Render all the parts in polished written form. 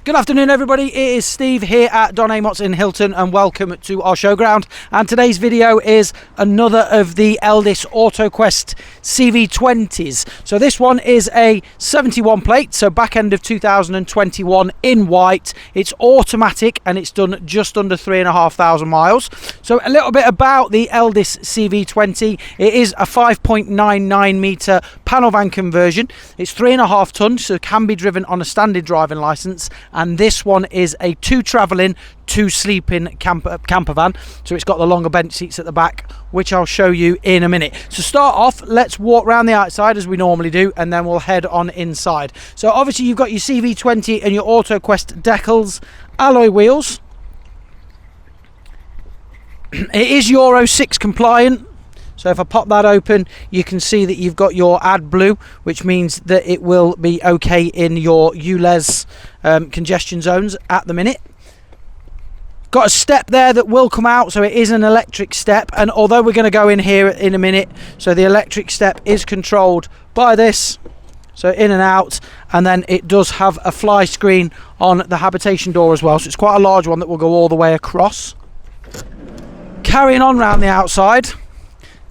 Good afternoon everybody, it is Steve here at Don Amot's in Hilton and welcome to our showground. And today's video is another of the Elddis Autoquest CV20s. So this one is a 71 plate, so back end of 2021 in white. It's automatic and it's done just under 3,500 miles. So a little bit about the Elddis CV20. It is a 5.99 metre panel van conversion. It's 3.5 tonnes, so it can be driven on a standard driving licence. And this one is a 2 travelling, 2 sleeping camper van. So it's got the longer bench seats at the back, which I'll show you in a minute. So start off, let's walk around the outside as we normally do, and then we'll head on inside. So obviously you've got your CV20 and your Autoquest decals, alloy wheels. It is Euro 6 compliant. So if I pop that open, you can see that you've got your AdBlue, which means that it will be okay in your ULEZ congestion zones at the minute. Got a step there that will come out, so it is an electric step. And although we're going to go in here in a minute, so the electric step is controlled by this. So in and out, and then it does have a fly screen on the habitation door as well. So it's quite a large one that will go all the way across. Carrying on round the outside.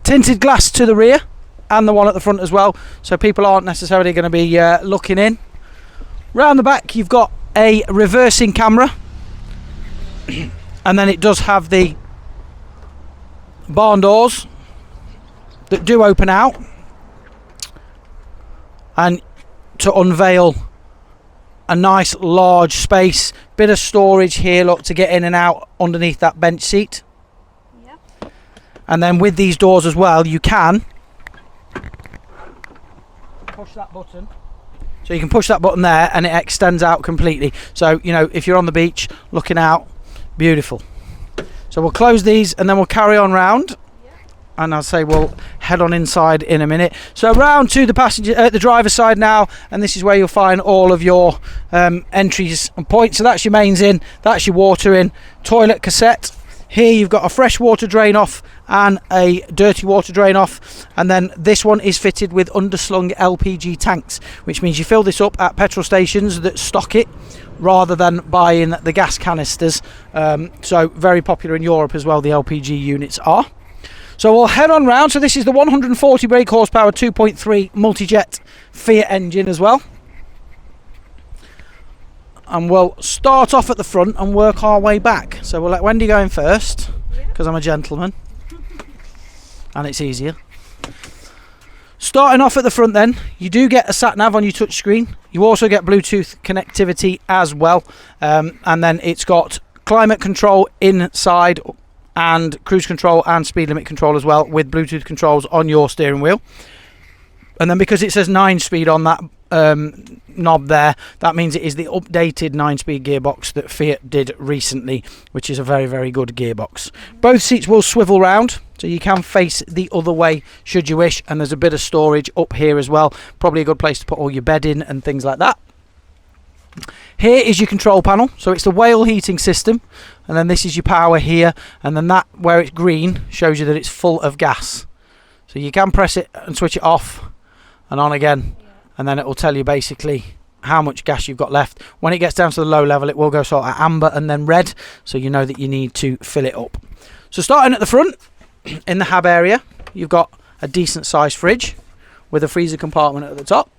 Tinted glass to the rear and the one at the front as well, so people aren't necessarily going to be looking in. Round the back you've got a reversing camera, and then it does have the barn doors that do open out, and to unveil a nice large space, bit of storage here, look, to get in and out underneath that bench seat. And then with these doors as well, you can push that button. So you can push that button there and it extends out completely. So, you know, if you're on the beach looking out, beautiful. So we'll close these and then we'll carry on round. And I'll say we'll head on inside in a minute. So round to the passenger, the driver's side now, and this is where you'll find all of your entries and points. So that's your mains in, that's your water in, toilet cassette. Here you've got a fresh water drain off and a dirty water drain off, and then this one is fitted with underslung LPG tanks, which means you fill this up at petrol stations that stock it rather than buying the gas canisters. So very popular in Europe as well, the LPG units are. So we'll head on round. So this is the 140 brake horsepower 2.3 multi-jet Fiat engine as well. And we'll start off at the front and work our way back. So we'll let Wendy go in first, because I'm a gentleman and it's easier. Starting off at the front then, you do get a sat-nav on your touchscreen. You also get Bluetooth connectivity as well. And then it's got climate control inside and cruise control and speed limit control as well, with Bluetooth controls on your steering wheel. And then because it says 9-speed on that knob there, that means it is the updated 9-speed gearbox that Fiat did recently, which is a very, very good gearbox. Both seats will swivel round, so you can face the other way should you wish, and there's a bit of storage up here as well. Probably a good place to put all your bed in and things like that. Here is your control panel, so it's the whale heating system, and then this is your power here, and then that where it's green shows you that it's full of gas. So you can press it and switch it off and on again, and then it will tell you basically how much gas you've got left. When it gets down to the low level, it will go sort of amber and then red, so you know that you need to fill it up. So starting at the front, in the HAB area, you've got a decent sized fridge with a freezer compartment at the top.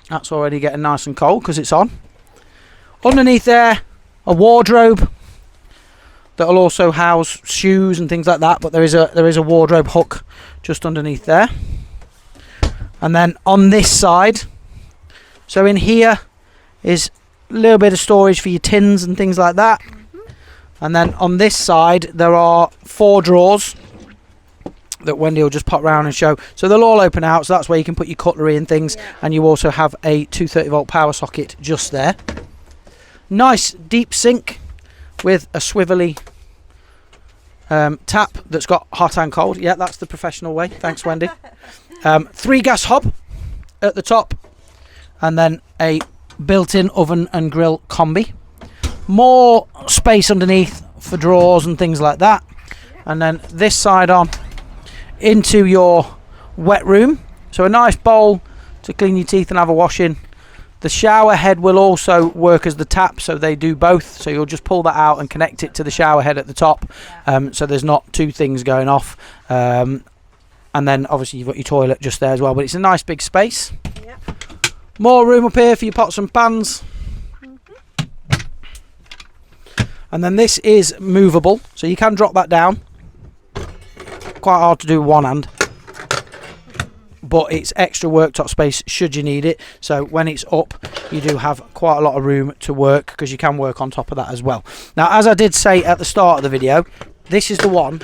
That's already getting nice and cold because it's on. Underneath there, a wardrobe that'll also house shoes and things like that, but there is a wardrobe hook just underneath there. And then on this side, so in here is a little bit of storage for your tins and things like that. And then on this side there are 4 drawers that Wendy will just pop round and show. So they'll all open out, so that's where you can put your cutlery and things. And you also have a 230-volt power socket just there. Nice deep sink with a swivelly tap that's got hot and cold. Yeah, that's the professional way. Thanks, Wendy. 3 gas hob at the top, and then a built-in oven and grill combi. More space underneath for drawers and things like that. And then this side on into your wet room. So a nice bowl to clean your teeth and have a wash in. The shower head will also work as the tap, so they do both. So you'll just pull that out and connect it to the shower head at the top, so there's not two things going off. And then obviously you've got your toilet just there as well, but it's a nice big space. Yep. More room up here for your pots and pans. And then this is movable, so you can drop that down. Quite hard to do with one hand, but it's extra worktop space should you need it. So when it's up, you do have quite a lot of room to work, because you can work on top of that as well. Now, as I did say at the start of the video, this is the one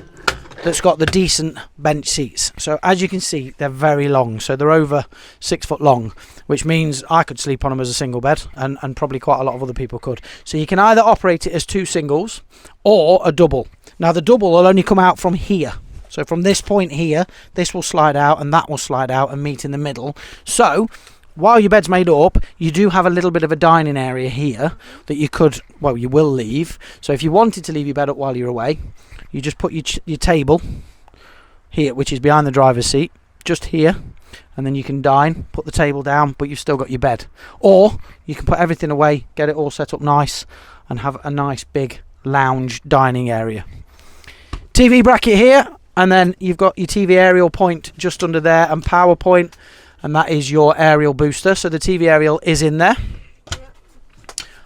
that's got the decent bench seats. So as you can see, they're very long, so they're over 6 foot long, which means I could sleep on them as a single bed, and probably quite a lot of other people could. So you can either operate it as 2 singles or a double. Now the double will only come out from here. So from this point here, this will slide out and that will slide out and meet in the middle. So while your bed's made up, you do have a little bit of a dining area here that you could, well, you will leave. So if you wanted to leave your bed up while you're away, you just put your table here, which is behind the driver's seat, just here, and then you can dine, put the table down, but you've still got your bed. Or you can put everything away, get it all set up nice, and have a nice big lounge dining area. TV bracket here. And then you've got your TV aerial point just under there, and power point, and that is your aerial booster. So the TV aerial is in there. Yep.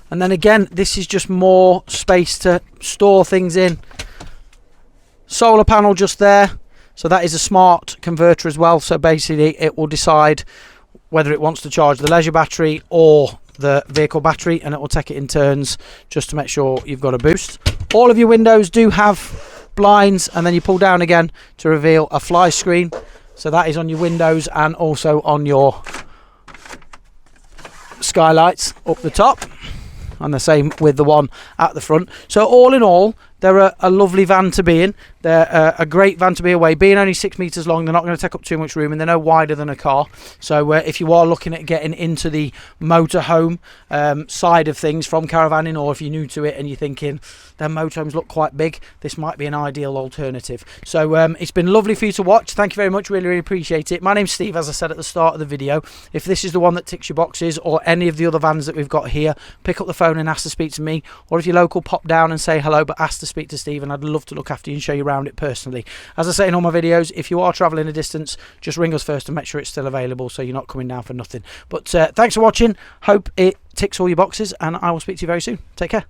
And then again, this is just more space to store things in. Solar panel just there. So that is a smart converter as well. So basically it will decide whether it wants to charge the leisure battery or the vehicle battery, and it will take it in turns just to make sure you've got a boost. All of your windows do have blinds, and then you pull down again to reveal a fly screen. So that is on your windows and also on your skylights up the top, and the same with the one at the front. So all in all, they're a lovely van to be in. They're a great van to be away. Being only 6 meters long, they're not going to take up too much room, and they're no wider than a car. So if you are looking at getting into the motorhome side of things from caravanning, or if you're new to it and you're thinking their motorhomes look quite big, this might be an ideal alternative. So it's been lovely for you to watch. Thank you very much. Really, really appreciate it. My name's Steve, as I said at the start of the video. If this is the one that ticks your boxes, or any of the other vans that we've got here, pick up the phone and ask to speak to me. Or if you're local, pop down and say hello, but ask to speak to Steve, and I'd love to look after you and show you around it personally. As I say in all my videos, if you are travelling a distance, just ring us first and make sure it's still available, so you're not coming down for nothing. But thanks for watching. Hope it ticks all your boxes, and I will speak to you very soon. Take care.